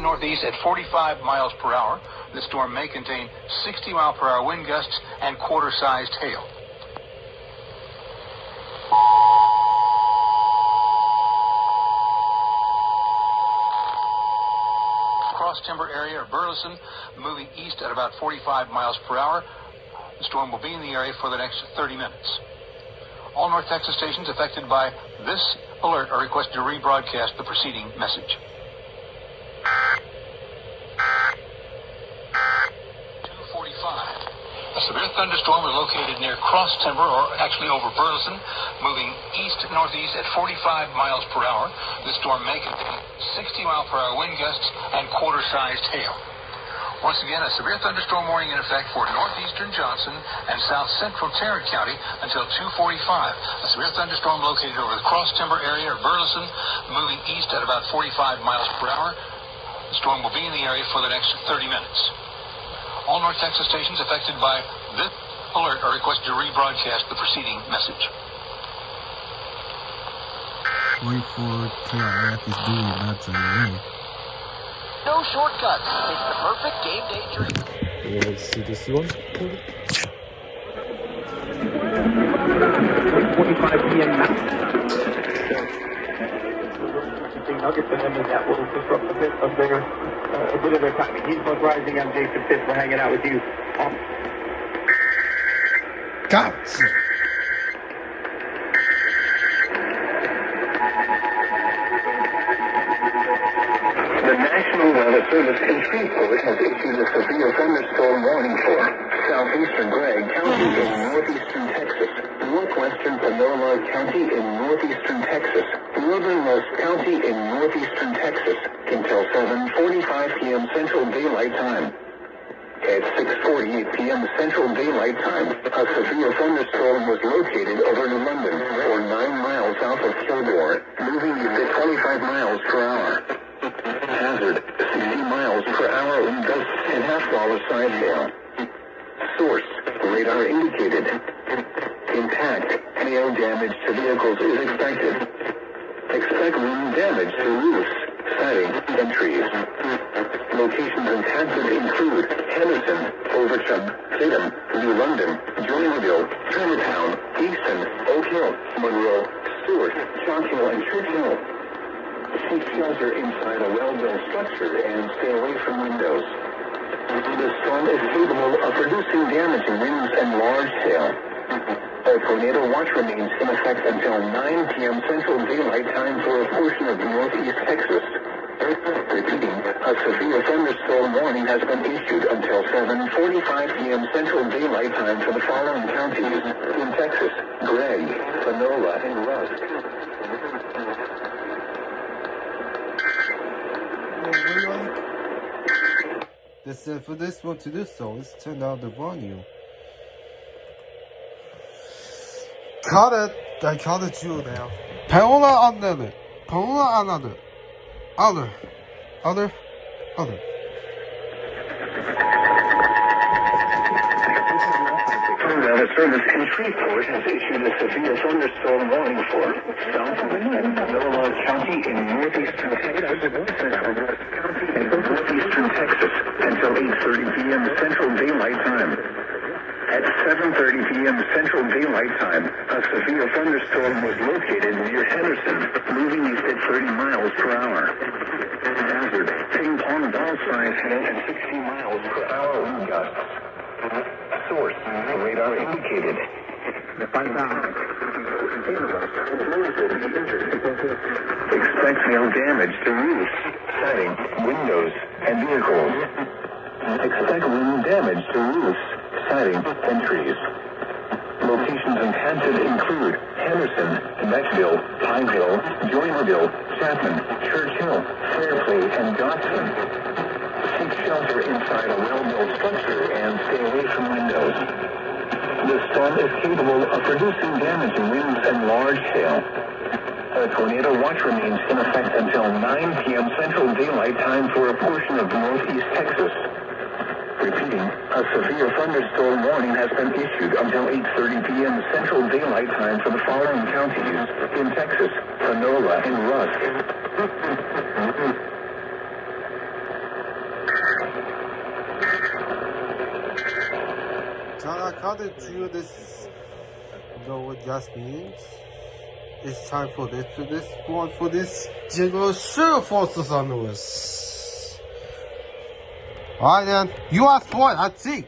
northeast at 45 miles per hour. The storm may contain 60-mile-per-hour wind gusts and quarter-sized hail. Cross timber area of Burleson, moving east at about 45 miles per hour. The storm will be in the area for the next 30 minutes. All North Texas stations affected by this alert are requested to rebroadcast the preceding message. 2:45. A severe thunderstorm is located near Cross Timber, or actually over Burleson, moving east-northeast at 45 miles per hour. The storm may contain 60-mile-per-hour wind gusts and quarter-sized hail. Once again, a severe thunderstorm warning in effect for northeastern Johnson and south-central Tarrant County until 2:45. A severe thunderstorm located over the Cross Timber area of Burleson, moving east at about 45 miles per hour. The storm will be in the area for the next 30 minutes. All North Texas stations affected by this alert are requested to rebroadcast the preceding message. Wait for KRJO is doing that today. No shortcuts. It's the perfect game day drink. Let's see this one. 45 p.m. Nuggets and that will disrupt a bit of their timing. He's Buzz Rising. I'm Jason Fitz. We're hanging out with you. God. The National Weather Service in Shreveport has issued a severe thunderstorm warning for southeastern Gregg County in northeastern Texas, northwestern Panola County in northeastern Texas, northern West County in northeastern Texas until 7:45 p.m. Central Daylight Time. At 6:48 p.m. Central Daylight Time, a severe thunderstorm was located over New London, or 9 miles south of Kilgore, moving at 25 miles per hour. Hazard, 60 miles per hour wind gusts and half-dollar-side hail. Source, radar indicated. Impact, hail damage to vehicles is expected. Expect wind damage to roofs, siding, and trees. Locations intended include Henderson, Overton, Tatum, New London, Joinville, Trinitown, Easton, Oak Hill, Monroe, Stewart, Choctaw, and Church Hill. Seek shelter inside a well-built structure and stay away from windows. The storm is capable of producing damaging winds and large hail. A tornado watch remains in effect until 9 p.m. Central Daylight Time for a portion of northeast Texas. Repeating, a severe thunderstorm warning has been issued until 7:45 p.m. Central Daylight Time for the following counties in Texas: Gregg, Panola, and Rusk. For this one to do so, let's turn down the volume. Got it. I got it too now. Panola another. Panola another. Other. Weather Service in Shreveport has issued a severe thunderstorm warning for southwestern Panola County in northeastern Texas, and northeastern Texas until 8:30 p.m. Central Daylight Time. At 7:30 p.m. Central Daylight Time, a severe thunderstorm was located near Henderson, moving east at 30 miles per hour. Hazard, ping-pong ball-sized hail and 60 miles per hour wind gusts. Source, radar indicated. Expect hail damage to roofs, siding, windows, and vehicles. Expect wind damage to roofs, siding, and trees. Locations intended include Henderson, Beckville, Pineville, Joinville, Chapman, Church Hill, Fairplay, and Dodson. Seek shelter inside a well-built structure and stay away from windows. The storm is capable of producing damaging winds and large hail. A tornado watch remains in effect until 9 p.m. Central Daylight Time for a portion of northeast Texas. Repeating, a severe thunderstorm warning has been issued until 8:30 p.m. Central Daylight Time for the following counties in Texas: Panola and Rusk. gotta do this. You know what that means? It's time for this General Sheriff Forces on the list. Alright then, you asked for it, I see.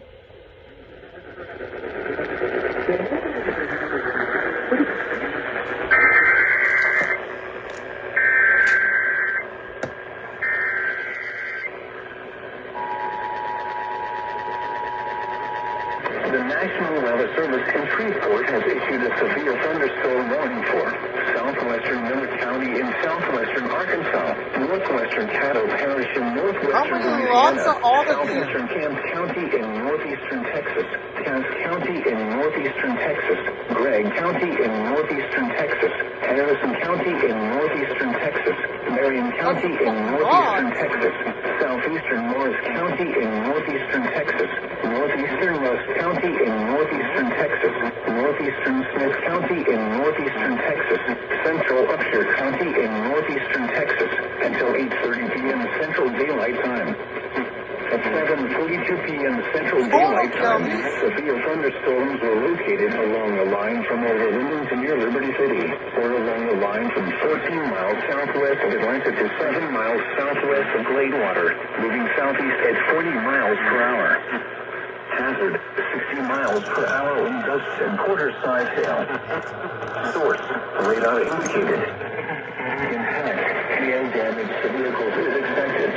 The National Weather Service in Shreveport has issued a severe thunderstorm warning for southwestern Miller County in southwestern Arkansas, northwestern Caddo Parish in northwestern Louisiana, southeastern Camp County in northeastern Texas, Cass County in northeastern Texas, Gregg County in northeastern Texas, Harrison County in northeastern Texas, Marion County in northeastern Texas, southeastern Morris County in northeastern Texas, northeastern West County in northeastern Texas, northeastern Smith County in northeastern Texas, central Upshur County in northeastern Texas, until 8:30 p.m. Central Daylight Time. At 7:42 p.m. Central Daylight Time, severe thunderstorms were located along the line from Overland to near Liberty City, or along the line from 14 miles southwest of Atlanta to 7 miles southwest of Gladewater, moving southeast at 40 miles per hour. Hazard, 60 miles per hour in gusts and quarter-size hail. Source, radar indicated. Impact, hail damage to vehicles is expected.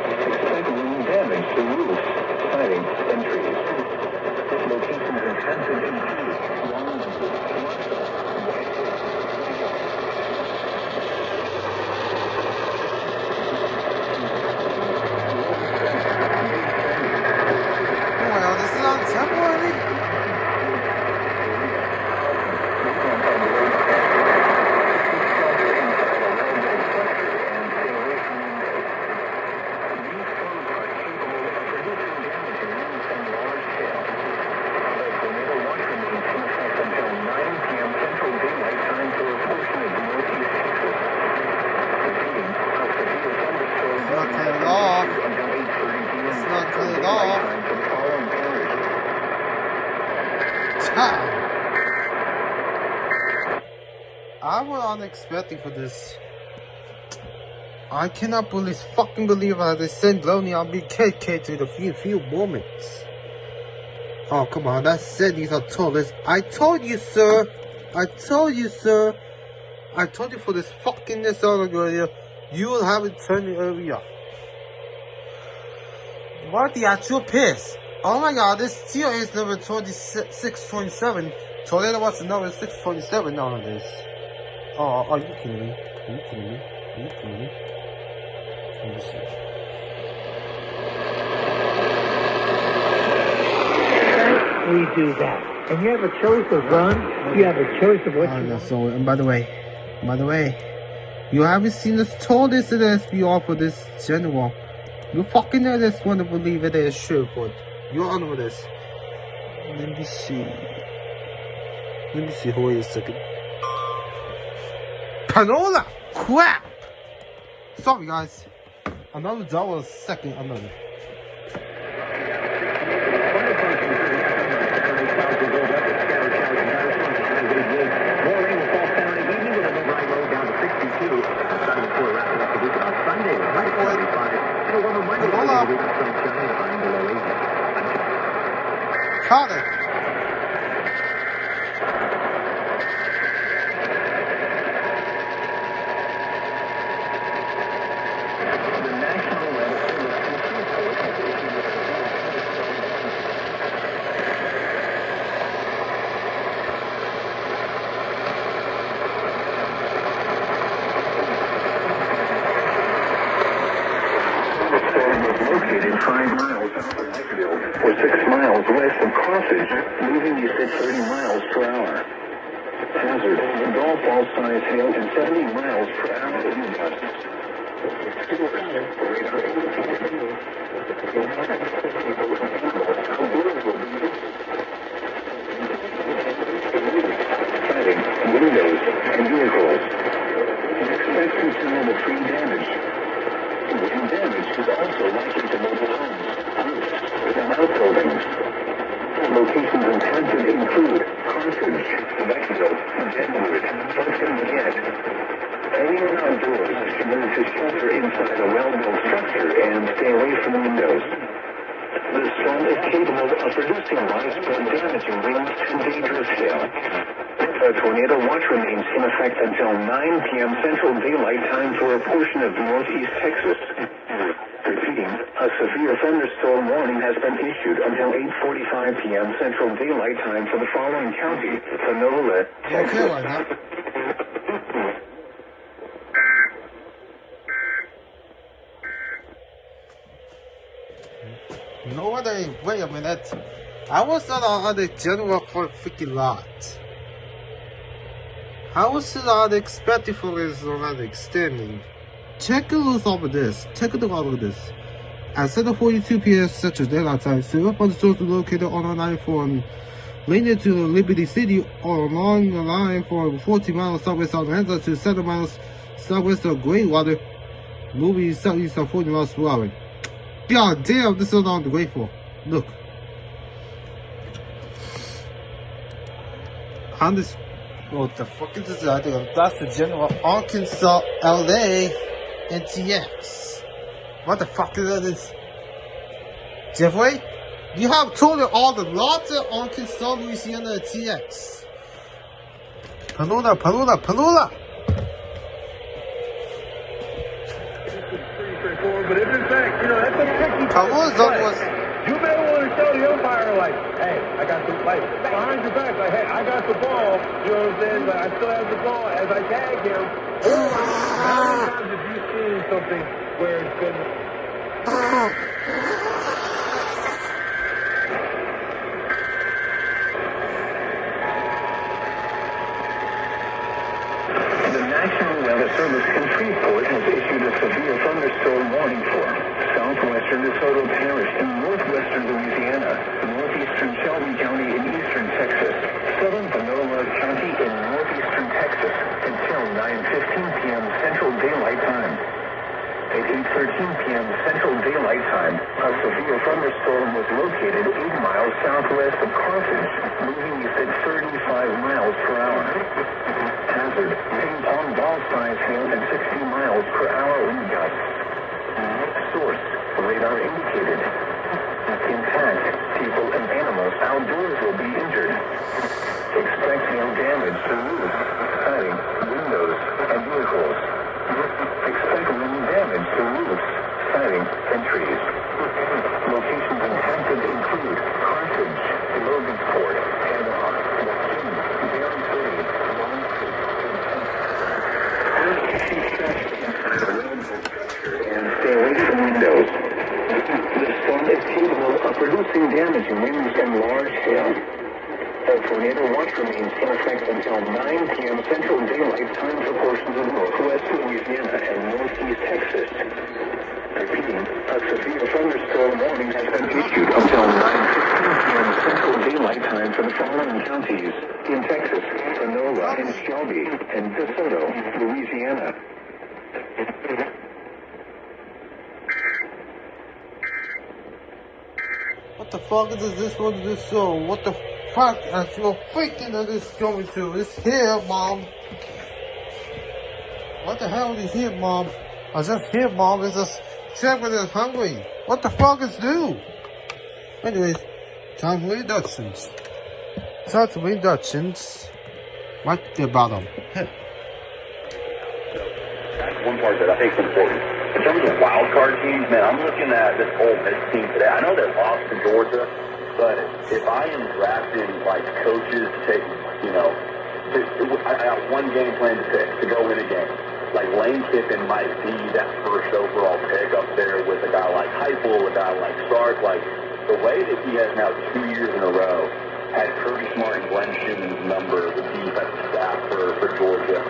Expect wind damage to roofs, siding, and trees. Locations in Hanson and Keys, Well, this is on temporary. I was unexpecting for this. I cannot fucking believe how they sent Lonely on BKK to the few moments. Oh, come on, that said these are tallest. I told you, sir. I told you, sir. I told you for this fuckingness area, you will have it turn the area. What the actual piss? Oh my god, this tier is number 2627. Toledo was the number 627 nowadays. Oh, are you kidding me? Are you kidding me? Are you kidding me? Let me see. We do that. And you have a choice of run, you have a choice of what you want. So, and by the way, you haven't seen us told this in the SBR for this general. You fucking know this want to believe it is true, but you're on with this. Let me see. Hold on a second. Panola! Crap! Sorry, guys. Another dollar a second. Another. Caught it. Located 5 miles south of Mayfield, or 6 miles west of Carthage, moving east at 30 miles per hour. Hazard, golf ball-size hail and 70 miles per hour in the dust. Siding, windows, and vehicles. Expect considerable tree damage. Wind damage is also likely to mobile homes, roofs, and outbuildings. Locations in include Carthage, Vexville, Deadwood, Fulton Gate. Anyone outdoors should move to shelter inside a well-built structure and stay away from windows. The storm is capable of producing widespread damaging winds and dangerous hail. A tornado watch remains in effect until 9 p.m. Central Daylight Time for a portion of northeast Texas. Repeating, a severe thunderstorm warning has been issued until 8:45 p.m. Central Daylight Time for the following county: Panola, Texas. Okay, right now. No other. Wait a minute. I was not on the general for a freaking lot. I was not expecting for this already extending. Check a look over this. Take a look over this. At 7:42 p.m. Central Daylight Time, severe thunderstorms located on a line from linear to Liberty City or along the line from 40 miles southwest of Atlanta to 7 miles southwest of Greenwater, moving southeast of 40 miles per hour. God damn, this is what I'm grateful. Look. On this, what the fuck is this? I think that's the general Arkansas, LA, and TX. What the fuck is this? Jeffrey? You have told it all the lots of Arkansas, Louisiana, and TX. Palula. But if in fact, that's a tricky was you better want to show the umpire, like, hey, I got the, like, behind your back, like, hey, I got the ball, you know what I'm saying, but I still have the ball as I tag him. How many times have you seen something where it's been... The National Weather Service in Shreveport has issued a severe thunderstorm warning for southwestern DeSoto Parish in northwestern Louisiana, northeastern Shelby County in eastern Texas, southern Panola County in northeastern Texas until 9:15 p.m. Central Daylight Time. At 8:13 p.m. Central Daylight Time, a severe thunderstorm was located 8 miles southwest of Carthage, moving east at 35 miles per hour. Hazard, ping-pong ball-sized hail at 60 miles per hour wind gusts. Source, radar indicated. Intact, people and animals outdoors will be injured. Expect hail damage to roofs, siding, windows, and vehicles. Expect wind damage to roofs, siding, and trees. Locations impacted include Carthage, Logansport, Hancock, Joaquin, Berry City, Long Creek, and stay away from windows. The storm is capable of producing damaging winds and large hail. A tornado watch remains in effect until 9 p.m. Central Daylight Time for portions of northwest Louisiana and northeast Texas. Repeating, a severe thunderstorm warning has been issued until 9:15 p.m. Central Daylight Time for the following counties in Texas: Panola and Shelby and DeSoto, Louisiana. What the fuck is this one? This song? What the fuck? I feel freaking that is going to. It's here, Mom. What the hell is here, Mom? I just here, Mom. It's just Trevor is hungry. What the fuck is new? Anyways, time for reductions. Right at the bottom. Here. That's one part that I think is important. In terms of wild card teams, man, I'm looking at this Ole Miss team today. I know they lost to Georgia, but if I am drafting like coaches to take, I got one game plan to pick to go win a game. Like Lane Kiffin might be that first overall pick up there with a guy like Heupel, a guy like Sark. Like the way that he has now 2 years in a row had Kirby Smart and Glenn Schumann's number, the defensive staff for Georgia.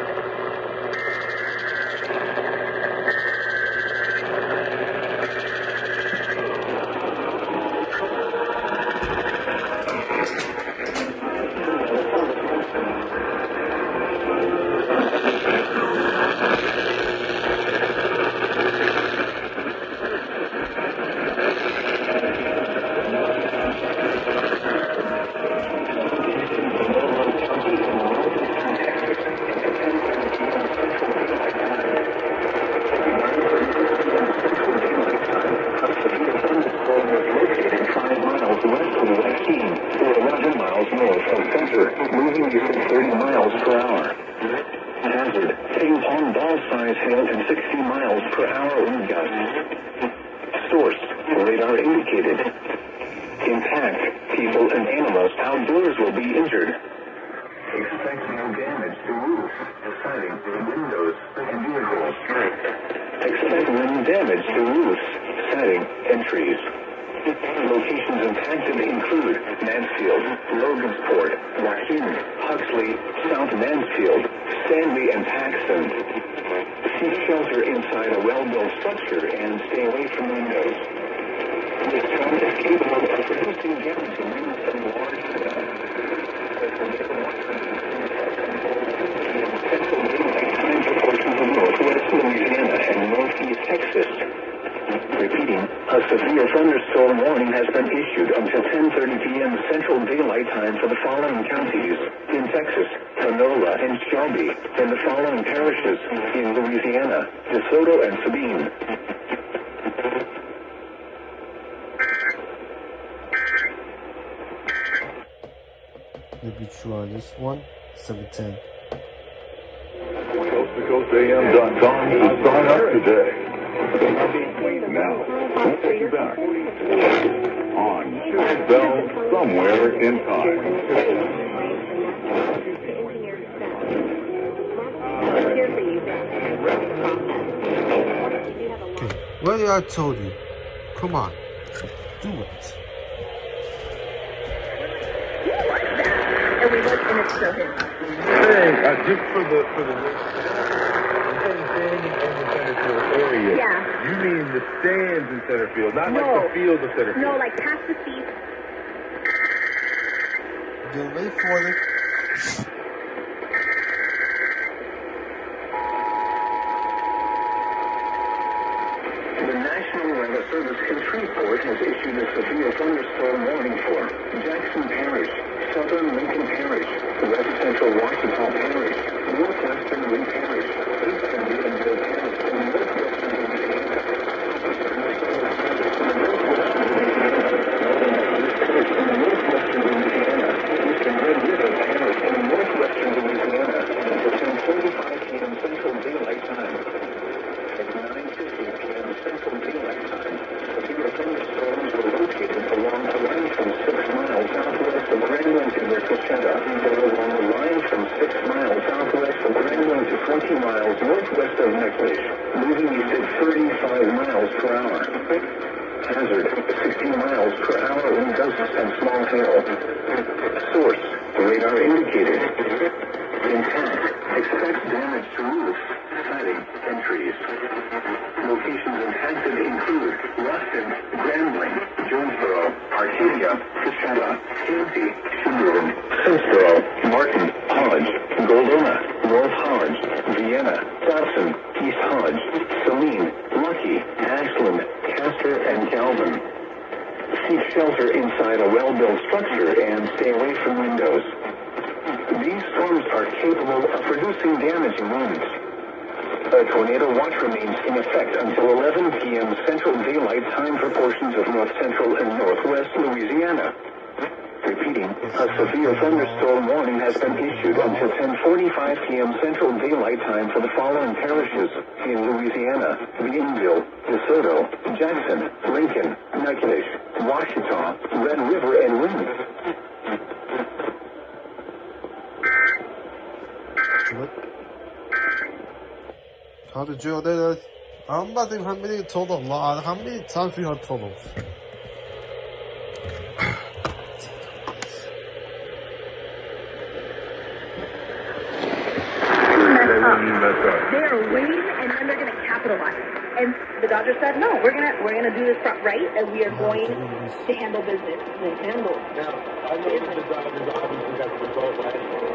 wind gusts. Source, radar indicated. Intact, people and animals outdoors will be injured. Expect no damage to roofs, siding, windows, and vehicles. Expect no damage to roofs, siding, and trees. Locations impacted include Mansfield, Logansport, Joaquin, Huxley, South Mansfield, Stanley, and Paxton. Seek shelter inside a well-built structure and stay away from windows. This storm is capable of producing damage in winds and large central daylight time for portions of northwest Louisiana and northeast Texas. Repeating, a severe thunderstorm warning has been issued until 10:30 p.m. Central Daylight Time for the following counties in Texas: Panola and Shelby, and the following parishes in Louisiana: DeSoto and Sabine. Let me try this one. 710. CoastToCoastAM.com to sign up today. Now, we'll take you back on Bell Somewhere in Time. Okay, what did I told you? Come on, do it. And we look and it's so hidden. Hey, just for the standing in the center field area. Yeah. You mean the stands in center field, not No. like the field of center field. No, like past the seats. Get ready for it. The National Weather Service in Shreveport has issued a severe thunderstorm warning for Jackson Parish, Southern Lincoln Parish, West Central Washita Parish, Northwestern Lee Parish, Eastern Evansville Parish, and Northwestern Louisiana. Northwestern Louisiana, Eastern Red River Parish, and Northwestern Louisiana until 10:45 p.m. Central Daylight Time. At 9:50 p.m. Central Daylight Time, severe thunderstorms were located along the line from 6 miles southwest of Grambling to Coachella, or along the line from 6 miles southwest of Grambling to 20 miles northwest of Necklace, moving east at 35 miles per hour. Hazard, 60 miles per hour wind gusts and small hail. Source, radar indicated. Intact, expect damage to roofs, siding, and trees. Locations impacted include Ruston, Grambling, Jonesboro, Arcadia, Coachella, Canty, Sherwood, Simsboro, Martin, Hodge, Goldona, North Hodge, Vienna, Dawson, East Hodge, Saline, Lucky, Ashland, Castor, and Calvin. Seek shelter inside a well-built structure and stay away from windows. These storms are capable of producing damaging winds. A tornado watch remains in effect until 11 p.m. Central Daylight Time for portions of north central and northwest Louisiana. Repeating, a severe thunderstorm warning has been issued until 10:45 p.m. Central Daylight Time for the following parishes in Louisiana: Bienville, DeSoto, Jackson, Lincoln, Natchitoches, Washita, Red River, and Winds. How did you do that? I'm not think how many total lot. How many times we have totals? They are waiting, and then they're going to capitalize. And the Dodgers said, "No, we're gonna do this right, and we are going to handle business." They handle. Now, I know that the Dodgers obviously got the result last year.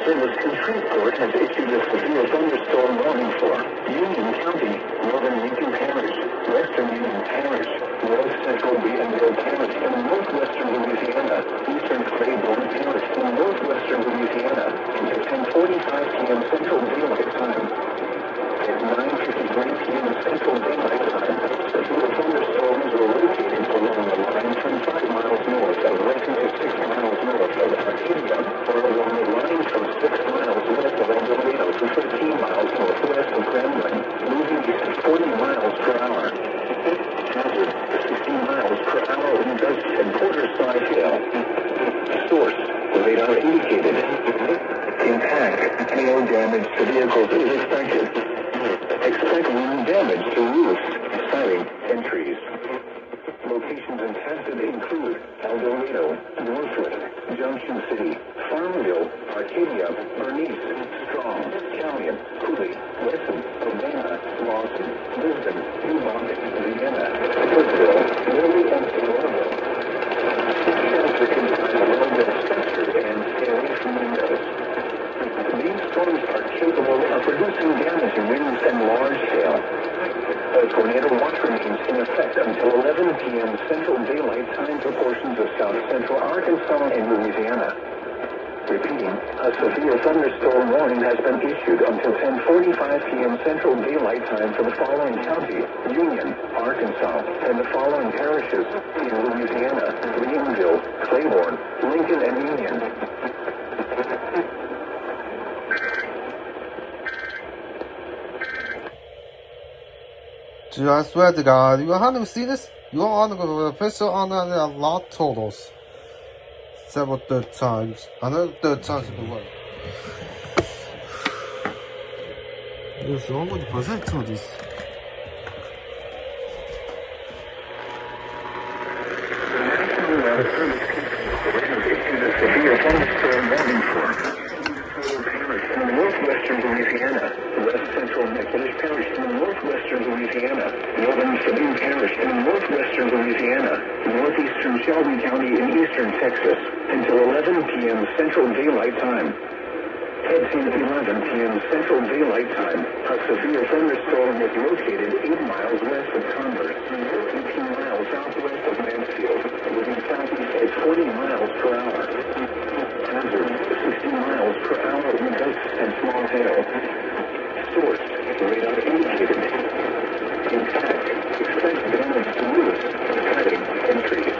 Service in Shreveport has issued a severe thunderstorm warning for Union County, Northern Lincoln Parish, Western Union Parish, North Central Bienville Parish, and Northwestern Louisiana, Eastern Claiborne Parish, and Northwestern Louisiana until 10:45 p.m. Central Daylight Time. At 9:53 p.m. Central Daylight Time, severe thunderstorms were located along the line underside hail. Source, radar indicated. Impact, hail damage to vehicles is expected. Expect wind damage to roofs, siding, and trees. Locations in Texas include El Dorado, Northwood, Junction City, Farmville, Arcadia, Bernice, Strong, Callion, Cooley, Weston, Urbana, Lawson, Lisbon, Newmarket, Vienna, Woodville, Lily, and Florida. Shelter inside a well-built structure and stay away from windows. These storms are capable of producing damage in winds and large hail. A tornado watch remains in effect until 11 p.m. Central Daylight Time for portions of south central Arkansas and Louisiana. Repeating, a severe thunderstorm warning has been issued until 10:45 p.m. Central Daylight Time for the following counties: Union, Arkansas, and the following parishes in Louisiana: Greenville, Claiborne, Lincoln, and Union. Dude, I swear to God, you haven't seen this? You are on the official on a lot totals. Several third times. Another third times in the way. There's only percent to this. Severe thunderstorm warning for northwestern Louisiana, west central McKinley Parish in northwestern Louisiana, northern Sabine Parish in northwestern Louisiana, northeastern Shelby County in eastern Texas, until 11 p.m. Central Daylight Time. Head to 11 p.m. Central Daylight Time. A severe thunderstorm is located 8 miles west of Converse, 18 miles southwest of Mansfield, moving southeast at 20 miles per hour. Hazard, 60 miles per hour wind gusts and small hail. Source, radar indicated. Impact, expect damage to roofs, siding, and trees.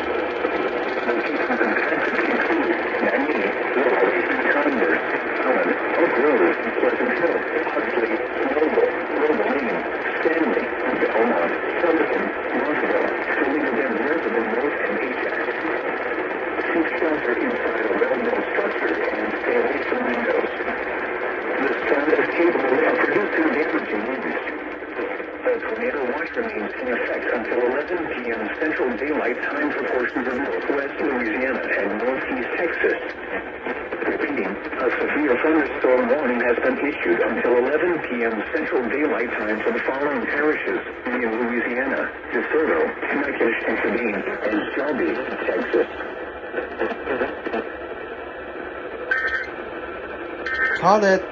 Locations impacted include Nanny, Willow, Converse, Allen, Oak Grove, Pleasant Hill, Huxley, Noble, Lane, Stanley, Belmont, Sullivan, Roosevelt, Toledo Bend Reservoir Road, and Ajax. Seek shelter inside a well-built structure and stay away from windows. The storm is capable of producing damage in winds. A tornado watch remains in effect until 11 p.m. Central Daylight Time for portions of northwest Louisiana and northeast Texas. Repeating, a severe thunderstorm warning has been issued until 11 p.m. Central Daylight Time for the following parishes in Louisiana: DeSoto, McKinley, and Sabine, and Shelby, Texas. Caught it.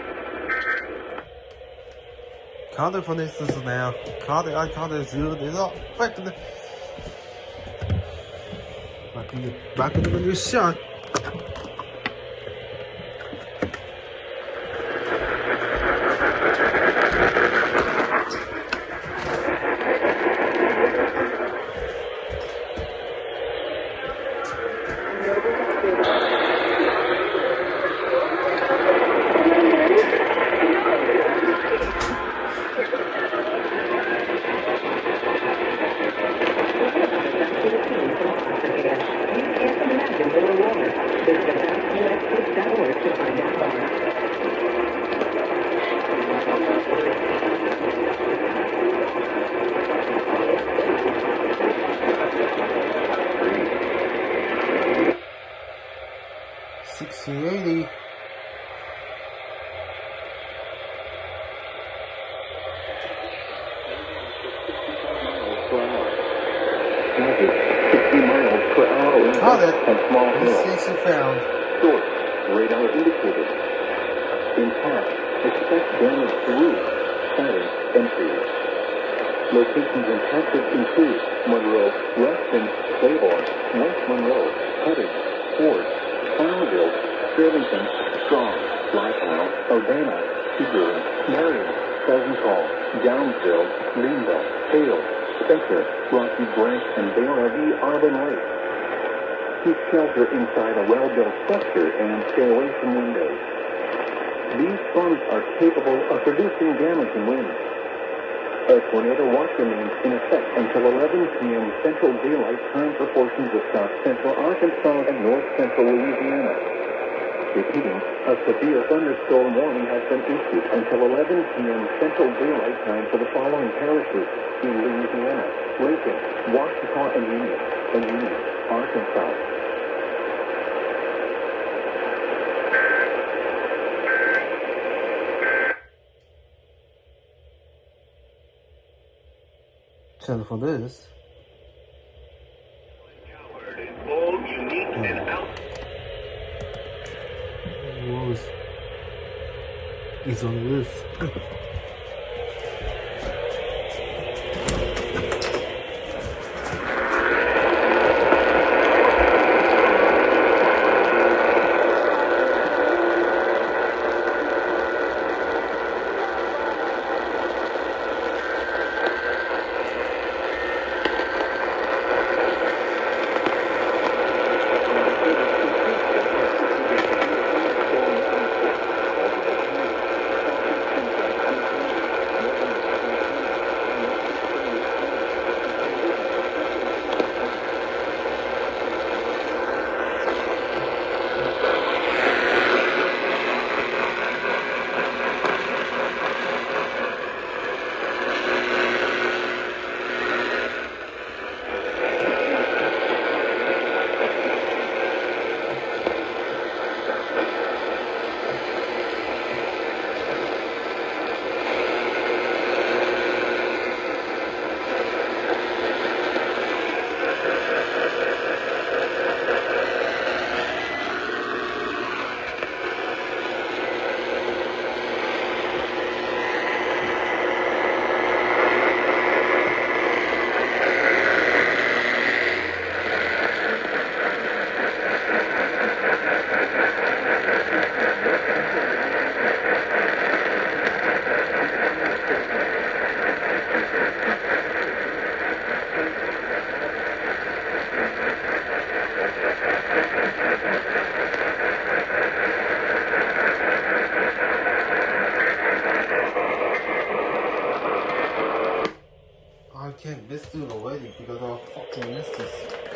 Caught it for instance now. Caught it, I caught it, dude. It's all affected. Back in the video shot. Locations in Texas include Monroe, Weston, Claiborne, West Monroe, Cottage, Ford, Farmville, Sterlington, Strong, Lifetown, Urbana, Sebring, Marion, Pleasant Hall, Downsville, Greenville, Hale, Spencer, Rocky Branch, and Bale RV Auburn Lake. Seek shelter inside a well-built structure and stay away from windows. These storms are capable of producing damage in winds. A tornado watch remains in effect until 11 p.m. Central Daylight Time for portions of south central Arkansas and north central Louisiana. Repeating, a severe thunderstorm warning has been issued until 11 p.m. Central Daylight Time for the following parishes in Louisiana: Lincoln, Washita, and Union, Arkansas. Channel for this. He's on the roof. I can't miss doing already because I fucking missed this.